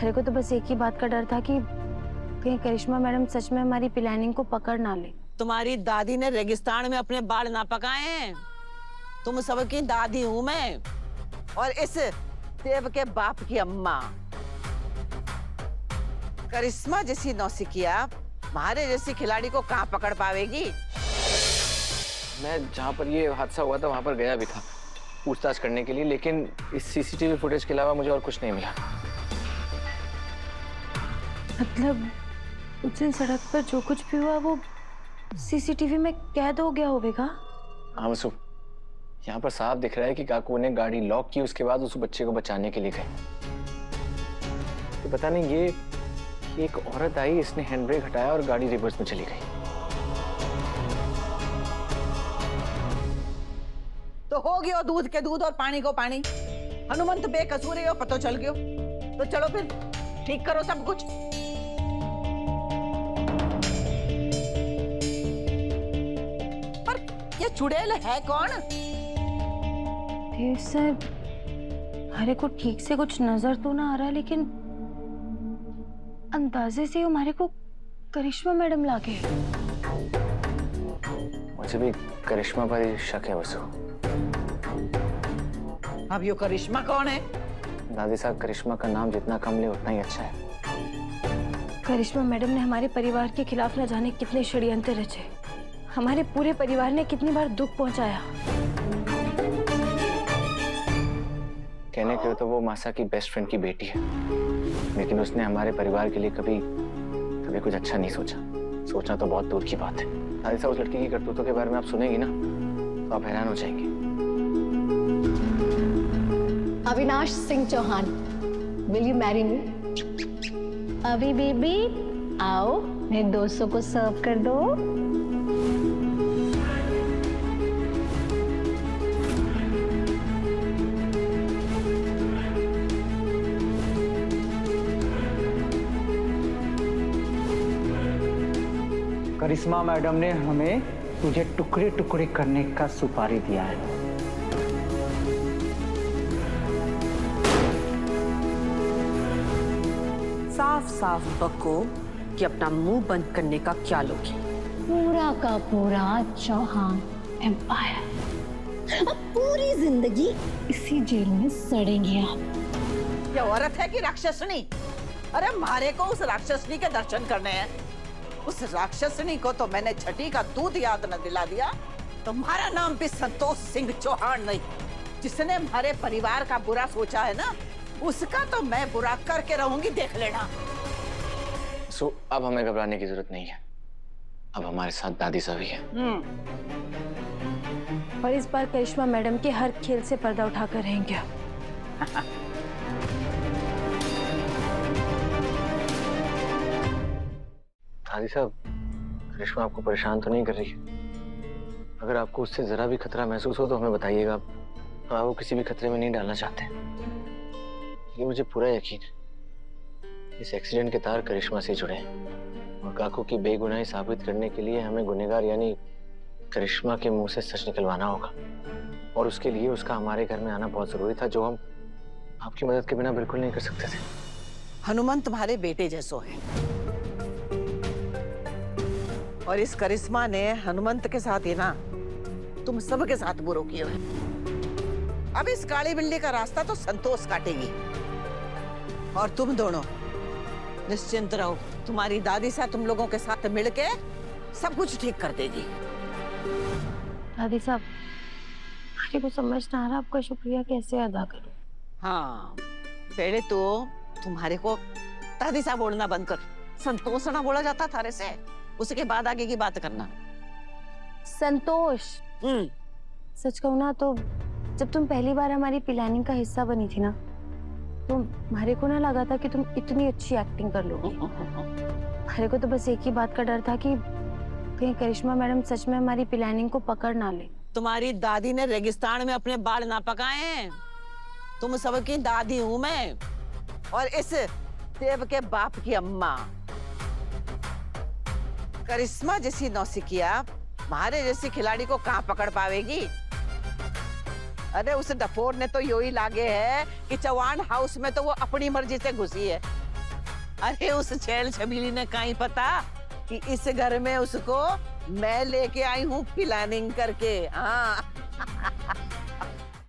हरे को तो बस एक ही बात का डर था कि कहीं करिश्मा मैडम सच में हमारी प्लानिंग को पकड़ ना ले। तुम्हारी दादी ने रेगिस्तान में अपने बाल ना पकाए हैं। तुम सबकी दादी हूं मैं, और इस देव के बाप की अम्मा। करिश्मा जैसी नौसिखिया हमारे जैसी खिलाड़ी को कहां पकड़ पावेगी। मैं जहाँ पर ये हादसा हुआ था वहाँ पर गया भी था पूछताछ करने के लिए, लेकिन इस सीसीटीवी फुटेज के अलावा मुझे और कुछ नहीं मिला। मतलब उस दिन सड़क पर जो कुछ भी हुआ वो सीसीटीवी में कैद हो गया होगा। हाँ वसु, यहाँ पर साफ दिख रहा है कि काकू ने गाड़ी लॉक की, उसके बाद उस बच्चे को बचाने के लिए गए। तो पता नहीं ये एक औरत आई, इसने हैंड ब्रेक हटाया और गाड़ी रिवर्स में चली गई। तो हो गयो दूध के दूध और पानी को पानी। हनुमंत बेकसूर है, पतो चल गयो। तो चलो फिर ठीक करो सब कुछ। पर ये चुड़ैल है कौन? देव साहब, हरे को ठीक से कुछ नजर तो ना आ रहा, लेकिन अंदाजे से हमारे को करिश्मा मैडम लागे। मुझे भी करिश्मा पर ही शक है वसु। अब यो करिश्मा कौन है? दादी साहब, करिश्मा का नाम जितना कम ले उतना ही अच्छा है। करिश्मा मैडम ने हमारे परिवार के खिलाफ न जाने कितने षड्यंत्र रचे, हमारे पूरे परिवार ने कितनी बार दुख पहुंचाया। कहने के तो वो मासा की बेस्ट फ्रेंड की बेटी है, लेकिन उसने हमारे परिवार के लिए कभी कुछ अच्छा नहीं सोचा। सोचना तो बहुत दूर की बात है। दादी साहब, उस लड़की की करतूतों के बारे में आप सुनेंगी ना तो आप हैरान हो जाएंगे। Avinash Singh Chauhan, will you marry me? अभी बेबी आओ, मेरे दोस्तों को सर्व कर दो। करिश्मा मैडम ने हमें तुझे टुकड़े टुकड़े करने का सुपारी दिया है। साफ साफ बको कि अपना मुंह बंद करने का क्या लोगी। पूरा का पूरा चौहान एम्पायर, अब पूरी जिंदगी इसी जेल में सड़ेंगे आप। ये औरत है कि राक्षसनी? अरे हमारे को उस राक्षसनी के दर्शन करने हैं। उस राक्षसनी को तो मैंने छठी का दूध याद न दिला दिया। तुम्हारा नाम भी संतोष सिंह चौहान नहीं। जिसने हमारे परिवार का बुरा सोचा है ना, उसका तो मैं बुरा करके रहूंगी, देख लेना। सो अब हमें घबराने की जरूरत नहीं है। अब हमारे साथ दादी साहब है। और इस बार करिश्मा मैडम के हर खेल से पर्दा उठाकर रहेंगे। दादी साहब, करिश्मा आपको परेशान तो नहीं कर रही है? अगर आपको उससे जरा भी खतरा महसूस हो तो हमें बताइएगा। हम आपको किसी भी खतरे में नहीं डालना चाहते। ये मुझे पूरा यकीन है इस एक्सीडेंट के तार करिश्मा से जुड़े हैं, और काकू की बेगुनाही साबित करने के लिए हमें गुनहगार यानी करिश्मा के मुंह से सच निकलवाना होगा। और उसके लिए उसका हमारे घर में आना बहुत जरूरी था, जो हम आपकी मदद के बिना बिल्कुल नहीं कर सकते थे। हनुमंत तुम्हारे बेटे जैसो है, और इस करिश्मा ने हनुमंत के साथ ही ना तुम सबके साथ बुरो किया है। अब इस काली बिल्ली का रास्ता तो संतोष काटेगी, और तुम दोनों निश्चिंत रहो। तुम्हारी दादी सा तुम लोगों के साथ मिलके सब कुछ ठीक कर देगी। दादी साहब, मुझे को समझ ना आ रहा आपका शुक्रिया कैसे अदा करूं। हाँ, पहले तो तुम्हारे को दादी सा बोलना बंद कर। संतोष ना बोला जाता थारे से, उसके बाद आगे की बात करना। संतोष, सच कहूं ना तो जब तुम पहली बार हमारी प्लानिंग का हिस्सा बनी थी ना, तो हमारे को ना लगा था कि तुम इतनी अच्छी एक्टिंग कर लोगी। हमारे को तो बस एक ही बात का डर था कि कहीं करिश्मा मैडम सच में हमारी प्लानिंग को पकड़ ना ले। तुम्हारी दादी ने रेगिस्तान में अपने बाल ना पकाए हैं। तुम सबकी दादी हूं मैं, और इस देव के बाप की अम्मा। करिश्मा जैसी नौसिखिया हमारे जैसी खिलाड़ी को कहां पकड़ पावेगी। अरे उस डफोर ने तो यो ही लागे है कि चौहान हाउस में तो वो अपनी मर्जी से घुसी है, अरे उस छेल छबीली ने कहीं पता कि इस घर में उसको मैं लेके आई हूँ प्लानिंग करके। हाँ